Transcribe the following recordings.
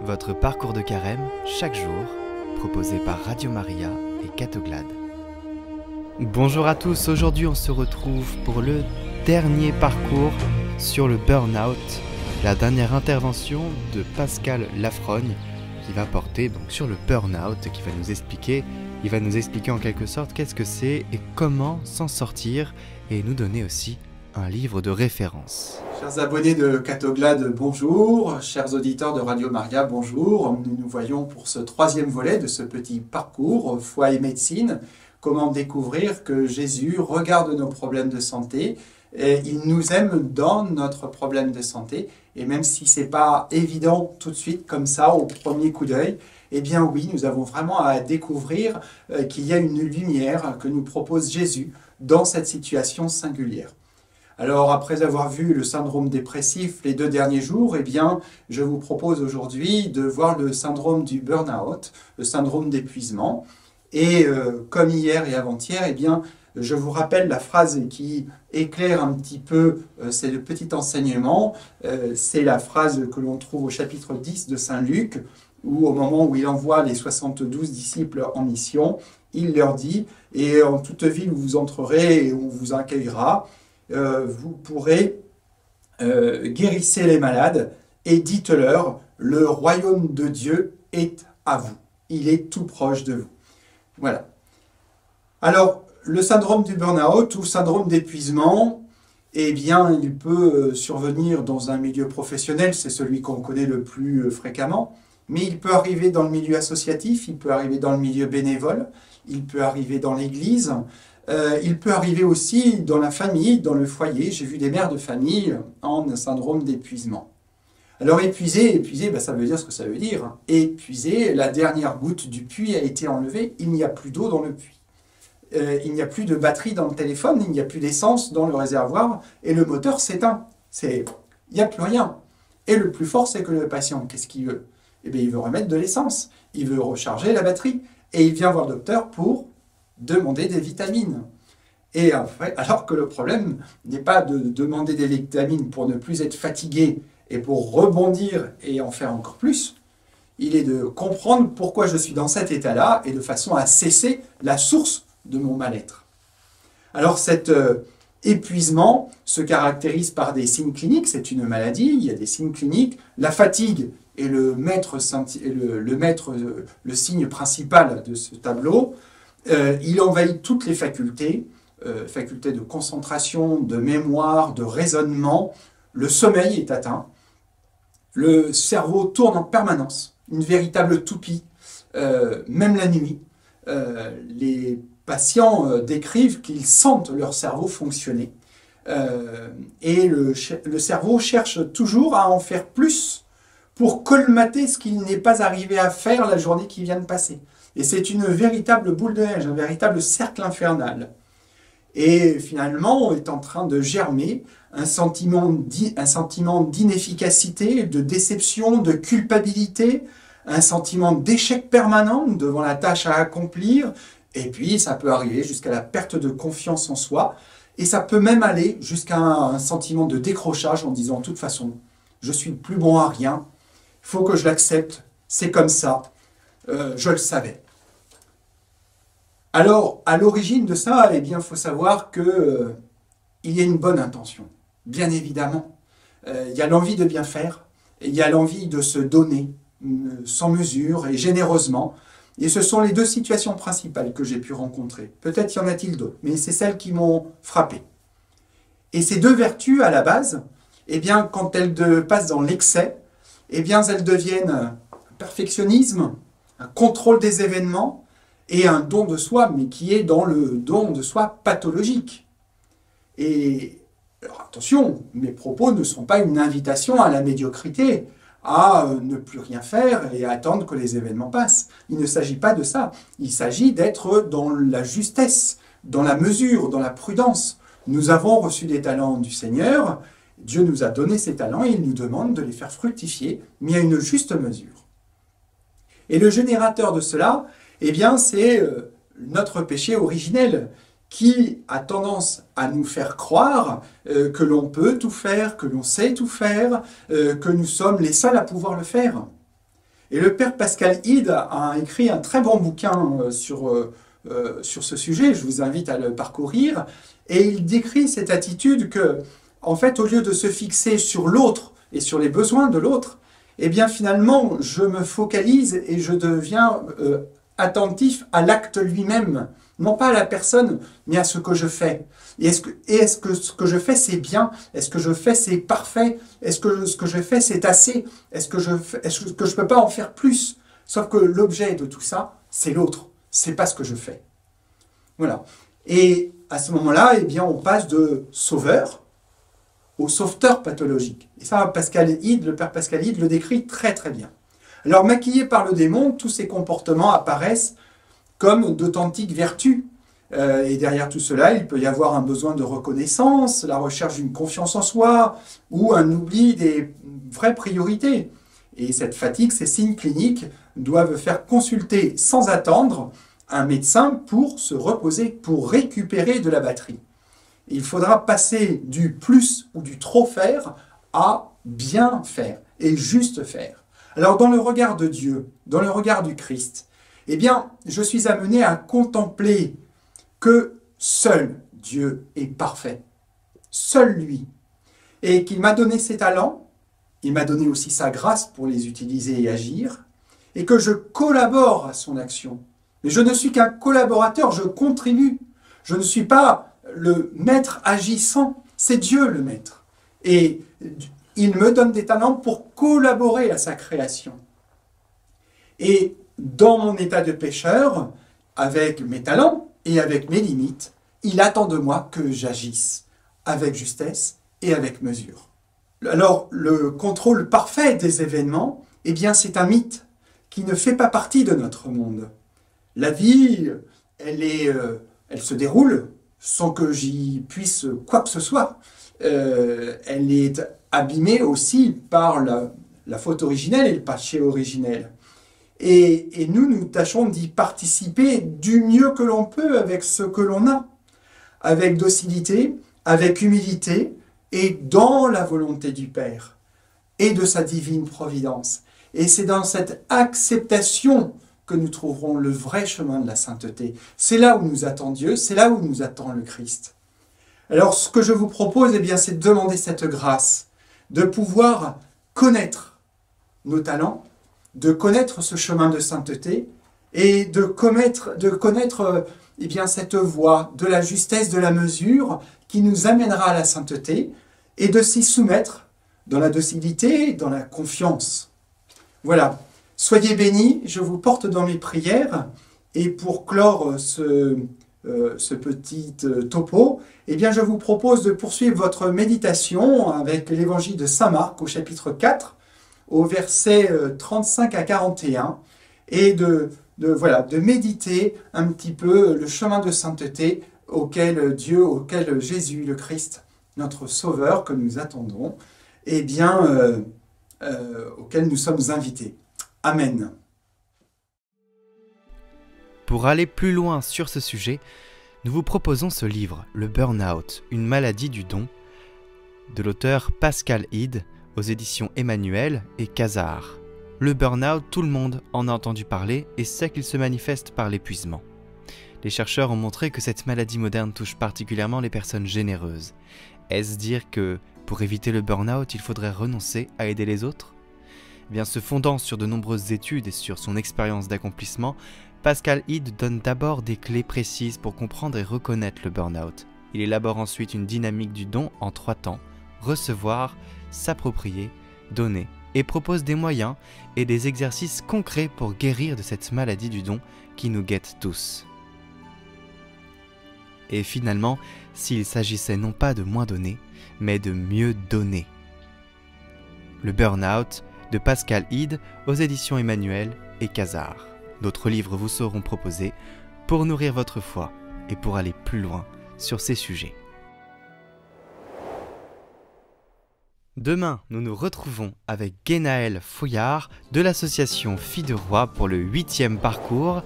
Votre parcours de carême, chaque jour, proposé par Radio Maria et Catoglade. Bonjour à tous, aujourd'hui on se retrouve pour le dernier parcours sur le burn-out, la dernière intervention de Pascal Lafrogne qui va porter donc sur le burn-out, qui va nous expliquer, en quelque sorte qu'est-ce que c'est et comment s'en sortir et nous donner aussi un livre de référence. Chers abonnés de Catoglade, bonjour. Chers auditeurs de Radio Maria, bonjour. Nous nous voyons pour ce troisième volet de ce petit parcours Foi et médecine. Comment découvrir que Jésus regarde nos problèmes de santé et il nous aime dans notre problème de santé. Et même si ce n'est pas évident tout de suite comme ça au premier coup d'œil, eh bien oui, nous avons vraiment à découvrir qu'il y a une lumière que nous propose Jésus dans cette situation singulière. Alors, après avoir vu le syndrome dépressif les 2 derniers jours, eh bien, je vous propose aujourd'hui de voir le syndrome du burn-out, le syndrome d'épuisement. Et comme hier et avant-hier, eh bien, je vous rappelle la phrase qui éclaire un petit peu, c'est le petit enseignement, c'est la phrase que l'on trouve au chapitre 10 de Saint Luc, où au moment où il envoie les 72 disciples en mission, il leur dit « Et en toute ville où vous entrerez et où on vous accueillera, vous pourrez guérissez les malades et dites-leur, le royaume de Dieu est à vous. Il est tout proche de vous. » Voilà. Alors, le syndrome du burn-out ou syndrome d'épuisement, eh bien, il peut survenir dans un milieu professionnel, c'est celui qu'on connaît le plus fréquemment, mais il peut arriver dans le milieu associatif, il peut arriver dans le milieu bénévole, il peut arriver dans l'église, il peut arriver aussi dans la famille, dans le foyer. J'ai vu des mères de famille en syndrome d'épuisement. Alors épuisé, ça veut dire ce que ça veut dire. Épuisé, la dernière goutte du puits a été enlevée, il n'y a plus d'eau dans le puits. Il n'y a plus de batterie dans le téléphone, il n'y a plus d'essence dans le réservoir et le moteur s'éteint. Il n'y a plus rien. Et le plus fort, c'est que le patient, qu'est-ce qu'il veut? Eh bien, il veut remettre de l'essence, il veut recharger la batterie et il vient voir le docteur pour demander des vitamines. Et après, alors que le problème n'est pas de demander des vitamines pour ne plus être fatigué et pour rebondir et en faire encore plus, il est de comprendre pourquoi je suis dans cet état-là et de façon à cesser la source de mon mal-être. Alors cet épuisement se caractérise par des signes cliniques, c'est une maladie, il y a des signes cliniques, la fatigue est le signe principal de ce tableau. Il envahit toutes les facultés, facultés de concentration, de mémoire, de raisonnement. Le sommeil est atteint. Le cerveau tourne en permanence, une véritable toupie, même la nuit. Les patients décrivent qu'ils sentent leur cerveau fonctionner. Et le cerveau cherche toujours à en faire plus pour colmater ce qu'il n'est pas arrivé à faire la journée qui vient de passer. Et c'est une véritable boule de neige, un véritable cercle infernal. Et finalement, on est en train de germer un sentiment d'inefficacité, de déception, de culpabilité, un sentiment d'échec permanent devant la tâche à accomplir. Et puis, ça peut arriver jusqu'à la perte de confiance en soi. Et ça peut même aller jusqu'à un sentiment de décrochage en disant, de toute façon, je suis plus bon à rien, il faut que je l'accepte, c'est comme ça, je le savais. Alors, à l'origine de ça, eh bien, il faut savoir qu'il y a une bonne intention, bien évidemment. Il y a l'envie de bien faire, et il y a l'envie de se donner sans mesure et généreusement. Et ce sont les 2 situations principales que j'ai pu rencontrer. Peut-être y en a-t-il d'autres, mais c'est celles qui m'ont frappé. Et ces 2 vertus, à la base, eh bien, quand elles passent dans l'excès, eh bien, elles deviennent un perfectionnisme, un contrôle des événements, et un don de soi, mais qui est dans le don de soi pathologique. Et alors attention, mes propos ne sont pas une invitation à la médiocrité, à ne plus rien faire et à attendre que les événements passent. Il ne s'agit pas de ça. Il s'agit d'être dans la justesse, dans la mesure, dans la prudence. Nous avons reçu des talents du Seigneur, Dieu nous a donné ces talents et il nous demande de les faire fructifier, mais à une juste mesure. Et le générateur de cela, eh bien, c'est notre péché originel qui a tendance à nous faire croire que l'on peut tout faire, que l'on sait tout faire, que nous sommes les seuls à pouvoir le faire. Et le père Pascal Hide a écrit un très bon bouquin sur ce sujet, je vous invite à le parcourir, et il décrit cette attitude que, en fait, au lieu de se fixer sur l'autre et sur les besoins de l'autre, eh bien finalement, je me focalise et je deviens attentif à l'acte lui-même, non pas à la personne, mais à ce que je fais. Et est-ce que ce que je fais, c'est bien? Est-ce que je fais, c'est parfait? Est-ce que ce que je fais, c'est assez? Est-ce que je ne peux pas en faire plus? Sauf que l'objet de tout ça, c'est l'autre. C'est pas ce que je fais. Voilà. Et à ce moment-là, eh bien, on passe de sauveur au sauveteur pathologique. Et ça, le père Pascal Hide le décrit très très bien. Alors, maquillés par le démon, tous ces comportements apparaissent comme d'authentiques vertus. Et derrière tout cela, il peut y avoir un besoin de reconnaissance, la recherche d'une confiance en soi, ou un oubli des vraies priorités. Et cette fatigue, ces signes cliniques doivent faire consulter sans attendre un médecin pour se reposer, pour récupérer de la batterie. Il faudra passer du plus ou du trop faire à bien faire et juste faire. Alors dans le regard de Dieu, dans le regard du Christ, eh bien, je suis amené à contempler que seul Dieu est parfait, seul lui, et qu'il m'a donné ses talents, il m'a donné aussi sa grâce pour les utiliser et agir, et que je collabore à son action. Mais je ne suis qu'un collaborateur, je contribue. Je ne suis pas le maître agissant, c'est Dieu le maître. Et il me donne des talents pour collaborer à sa création. Et dans mon état de pécheur, avec mes talents et avec mes limites, il attend de moi que j'agisse avec justesse et avec mesure. Alors, le contrôle parfait des événements, eh bien, c'est un mythe qui ne fait pas partie de notre monde. La vie, elle se déroule sans que j'y puisse quoi que ce soit. Elle est abîmée aussi par la faute originelle et le péché originel. Et nous tâchons d'y participer du mieux que l'on peut avec ce que l'on a, avec docilité, avec humilité et dans la volonté du Père et de sa divine providence. Et c'est dans cette acceptation que nous trouverons le vrai chemin de la sainteté. C'est là où nous attend Dieu, c'est là où nous attend le Christ. Alors ce que je vous propose, eh bien, c'est de demander cette grâce, de pouvoir connaître nos talents, de connaître ce chemin de sainteté et de connaître eh bien, cette voie de la justesse, de la mesure qui nous amènera à la sainteté et de s'y soumettre dans la docilité, dans la confiance. Voilà. Soyez bénis, je vous porte dans mes prières et pour clore ce petit topo, eh bien, je vous propose de poursuivre votre méditation avec l'évangile de Saint Marc au chapitre 4, au verset 35 à 41, et de méditer un petit peu le chemin de sainteté auquel Jésus, le Christ, notre Sauveur que nous attendons, eh bien, auquel nous sommes invités. Amen. Pour aller plus loin sur ce sujet, nous vous proposons ce livre, Le Burn-out, une maladie du don, de l'auteur Pascal Hide, aux éditions Emmanuel et Casar. Le burn-out, tout le monde en a entendu parler et sait qu'il se manifeste par l'épuisement. Les chercheurs ont montré que cette maladie moderne touche particulièrement les personnes généreuses. Est-ce dire que, pour éviter le burn-out, il faudrait renoncer à aider les autres ? Eh bien, se fondant sur de nombreuses études et sur son expérience d'accomplissement, Pascal Hide donne d'abord des clés précises pour comprendre et reconnaître le burn-out. Il élabore ensuite une dynamique du don en 3 temps, recevoir, s'approprier, donner, et propose des moyens et des exercices concrets pour guérir de cette maladie du don qui nous guette tous. Et finalement, s'il s'agissait non pas de moins donner, mais de mieux donner. Le burn-out de Pascal Hide aux éditions Emmanuel et Casar. D'autres livres vous seront proposés pour nourrir votre foi et pour aller plus loin sur ces sujets. Demain, nous nous retrouvons avec Guénaël Fouillard de l'association Filles de Roi pour le 8e parcours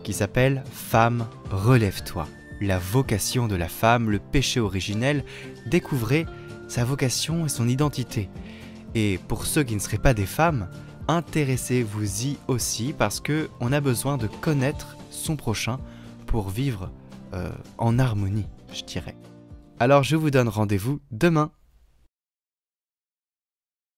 qui s'appelle « Femme, relève-toi ». La vocation de la femme, le péché originel, découvrez sa vocation et son identité. Et pour ceux qui ne seraient pas des femmes, intéressez-vous-y aussi parce que on a besoin de connaître son prochain pour vivre en harmonie, je dirais. Alors je vous donne rendez-vous demain.